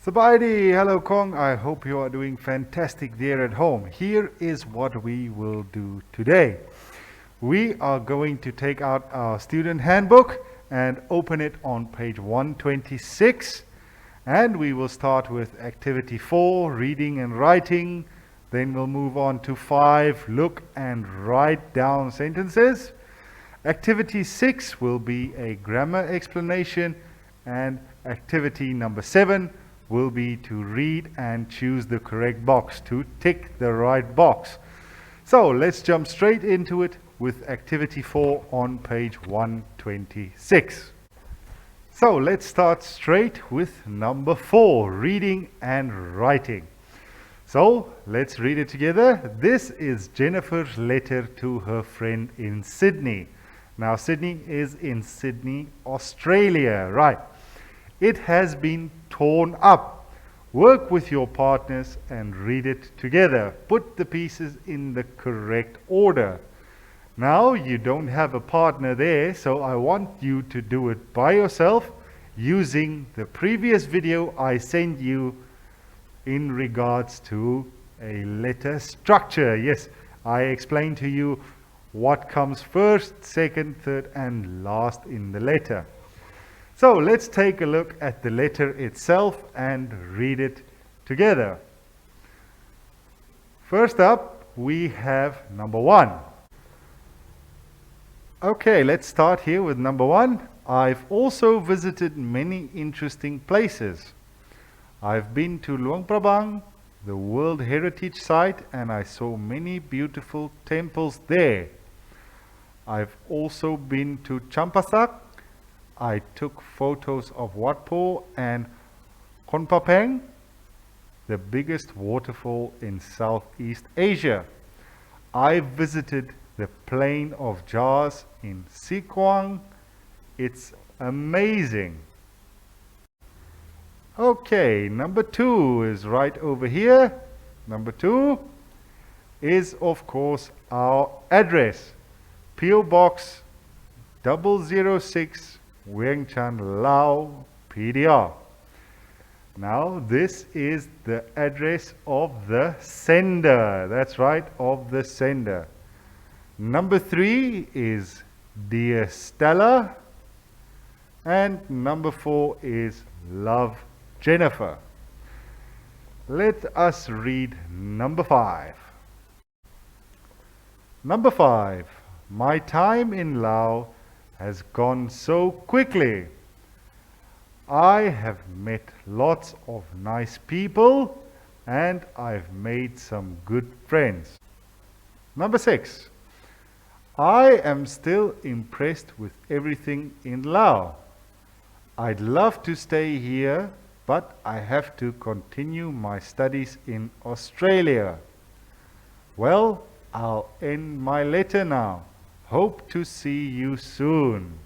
Sabaydi, hello Kong. I hope you are doing fantastic there at home. Here is what we will do today. We are going to take out our student handbook and open it on page 126. And we will start with activity 4, reading and writing. Then we'll move on to 5, look and write down sentences. Activity 6 will be a grammar explanation, and activity number 7 will be to read and choose the correct box, to tick the right box. So let's jump straight into it with activity 4 on page 126. So let's start straight with number 4, reading and writing. So let's read it together. This is Jennifer's letter to her friend in Sydney. Now Sydney is in Sydney, Australia, right? It has been torn up. Work with your partners and read it together. Put the pieces in the correct order. Now you don't have a partner there, so I want you to do it by yourself using the previous video I sent you in regards to a letter structure. Yes, I explained to you what comes first, second, third, and last in the letter. So let's take a look at the letter itself and read it together. First up, we have number 1. Okay, let's start here with number 1. I've also visited many interesting places. I've been to Luang Prabang, the World Heritage Site, and I saw many beautiful temples there. I've also been to Champasak. I took photos of Wat Po and Kon Papeng, the biggest waterfall in Southeast Asia. I visited the Plain of Jars in Sikwang. It's amazing. Okay, number 2 is right over here. Number 2 is, of course, our address. P.O. Box 006, Vientiane, Laos, PDR. Now, this is the address of the sender. That's right, of the sender. Number 3 is Dear Stella. And number 4 is Love Jennifer. Let us read number 5. Number 5. My time in Laos has gone so quickly. I have met lots of nice people and I've made some good friends. Number 6. I am still impressed with everything in Laos. I'd love to stay here, but I have to continue my studies in Australia. Well, I'll end my letter now. Hope to see you soon.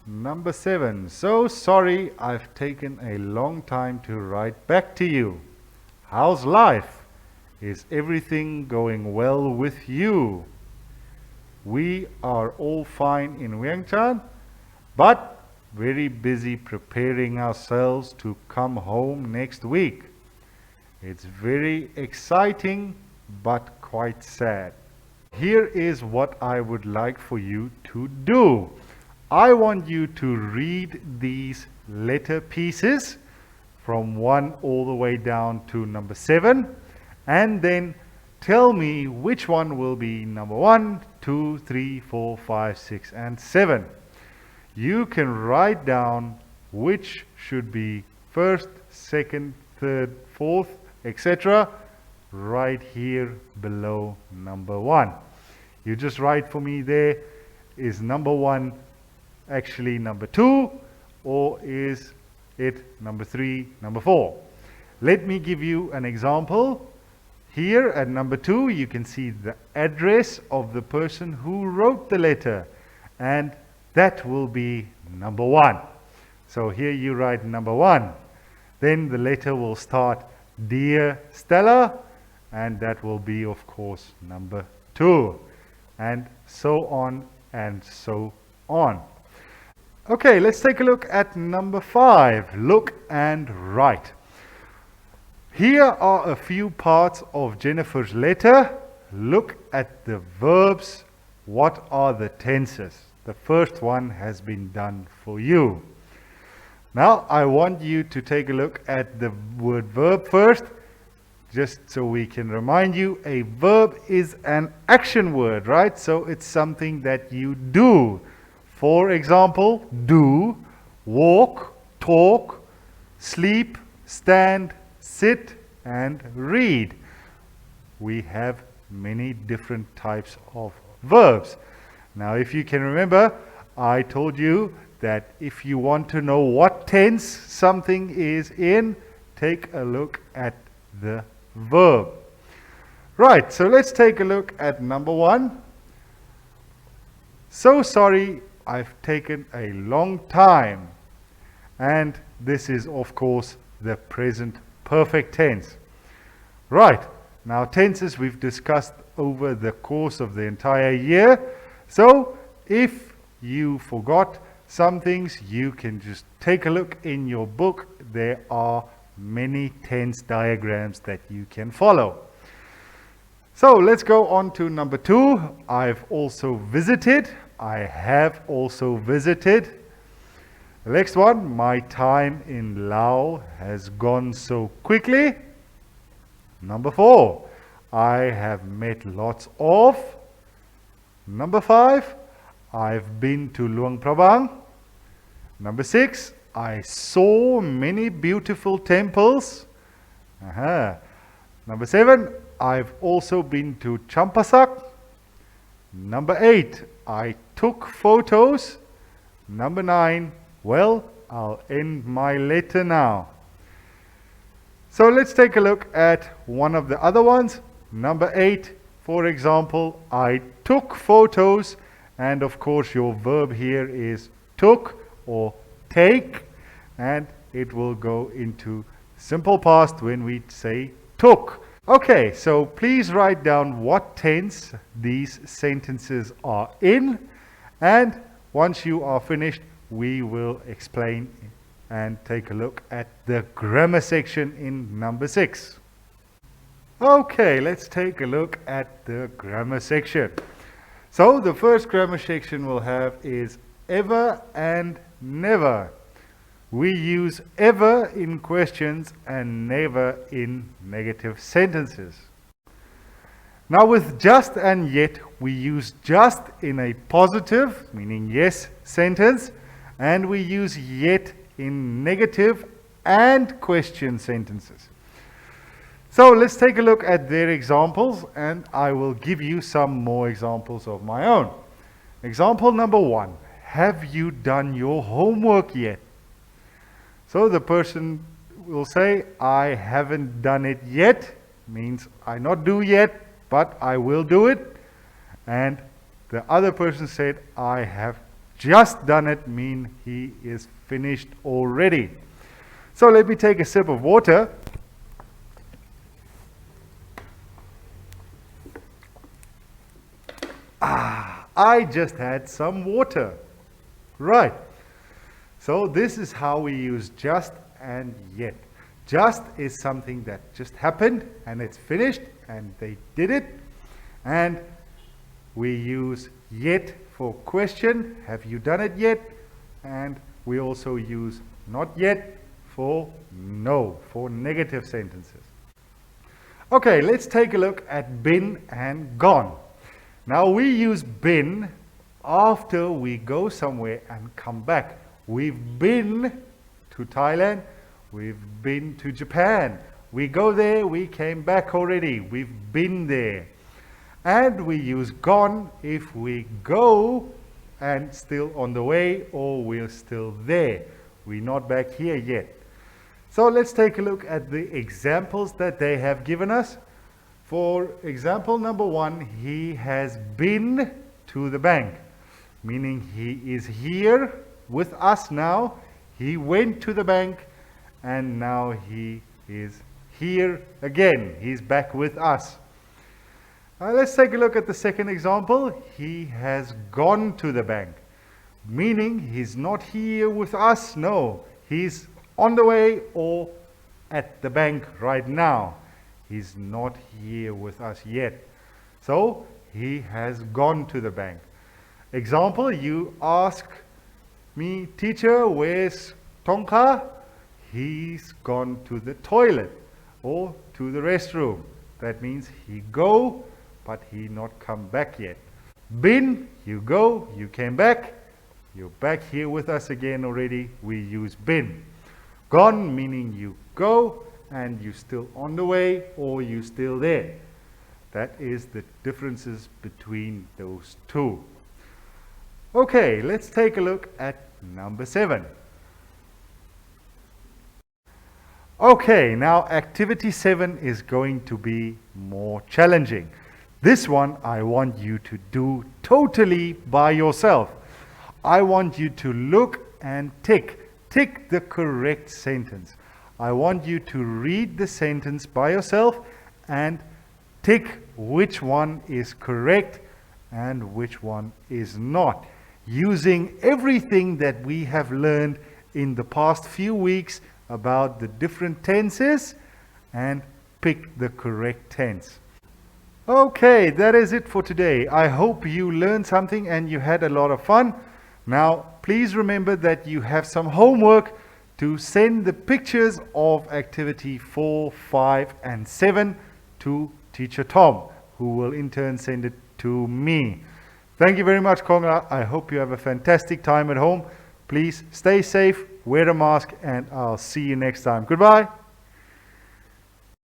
Number 7. So sorry I've taken a long time to write back to you. How's life? Is everything going well with you? We are all fine in Vientiane, but very busy preparing ourselves to come home next week. It's very exciting, but quite sad. Here is what I would like for you to do. I want you to read these letter pieces from 1 all the way down to number 7, and then tell me which one will be number 1, 2, 3, 4, 5, 6, and 7. You can write down which should be first, second, third, fourth, etc. right here below number 1. You just write for me there, is number 1 actually number 2, or is it number 3, number 4? Let me give you an example. Here at number 2, you can see the address of the person who wrote the letter, and that will be number 1. So here you write number 1. Then the letter will start Dear Stella, and that will be, of course, number 2. And so on and so on. Okay, let's take a look at number 5, look and write. Here are a few parts of Jennifer's letter. Look at the verbs. What are the tenses? The first one has been done for you. Now I want you to take a look at the word verb first, just so we can remind you, a verb is an action word, right? So it's something that you do. For example, do, walk, talk, sleep, stand, sit, and read. We have many different types of verbs. Now, if you can remember, I told you that if you want to know what tense something is in, take a look at the verb. Right, so let's take a look at number 1. So sorry, I've taken a long time. And this is, of course, the present perfect tense. Right, now tenses we've discussed over the course of the entire year. So if you forgot some things, you can just take a look in your book. There are many tense diagrams that you can follow. So let's go on to number 2. I've also visited. I have also visited. The next one, my time in Laos has gone so quickly. Number 4, I have met lots of. Number 5, I've been to Luang Prabang. Number 6, I saw many beautiful temples. Number 7, I've also been to Champasak. Number 8, I took photos. Number 9, well, I'll end my letter now. So let's take a look at one of the other ones. Number 8, for example, I took photos, and of course your verb here is took or take, and it will go into simple past when we say took. Okay, so please write down what tense these sentences are in, and once you are finished, we will explain and take a look at the grammar section in number 6. Okay, let's take a look at the grammar section. So the first grammar section we'll have is ever and never. We use ever in questions and never in negative sentences. Now with just and yet, we use just in a positive, meaning yes, sentence, and we use yet in negative and question sentences. So let's take a look at their examples, and I will give you some more examples of my own. Example number 1, have you done your homework yet? So the person will say, I haven't done it yet, means I not do yet, but I will do it. And the other person said, I have just done it, mean he is finished already. So let me take a sip of water. I just had some water. Right. So this is how we use just and yet. Just is something that just happened and it's finished and they did it. And we use yet for question, have you done it yet? And we also use not yet for no, for negative sentences. Okay, let's take a look at been and gone. Now we use been after we go somewhere and come back. We've been to Thailand, we've been to Japan. We go there, we came back already. We've been there. And we use gone if we go and still on the way, or we're still there. We're not back here yet. So let's take a look at the examples that they have given us. For example number 1, he has been to the bank, meaning he is here with us now. He went to the bank and now he is here again. He's back with us. Let's take a look at the second example. He has gone to the bank, meaning he's not here with us. No, he's on the way at the bank right now. He's not here with us yet. So he has gone to the bank. Example, you ask me, teacher, where's Tonka? He's gone to the toilet or to the restroom. That means he go, but he not come back yet. Been, you go, you came back. You're back here with us again already. We use been. Gone meaning you go and you still on the way or you still there. That is the differences between those two. Okay, let's take a look at number 7. Okay, now activity 7 is going to be more challenging. This one I want you to do totally by yourself. I want you to look and tick the correct sentence. I want you to read the sentence by yourself and tick which one is correct and which one is not, using everything that we have learned in the past few weeks about the different tenses, and pick the correct tense. Okay, that is it for today. I hope you learned something and you had a lot of fun. Now, please remember that you have some homework to send the pictures of activity 4, 5, and 7 to Teacher Tom, who will in turn send it to me. Thank you very much, Konga. I hope you have a fantastic time at home. Please stay safe, wear a mask, and I'll see you next time. Goodbye.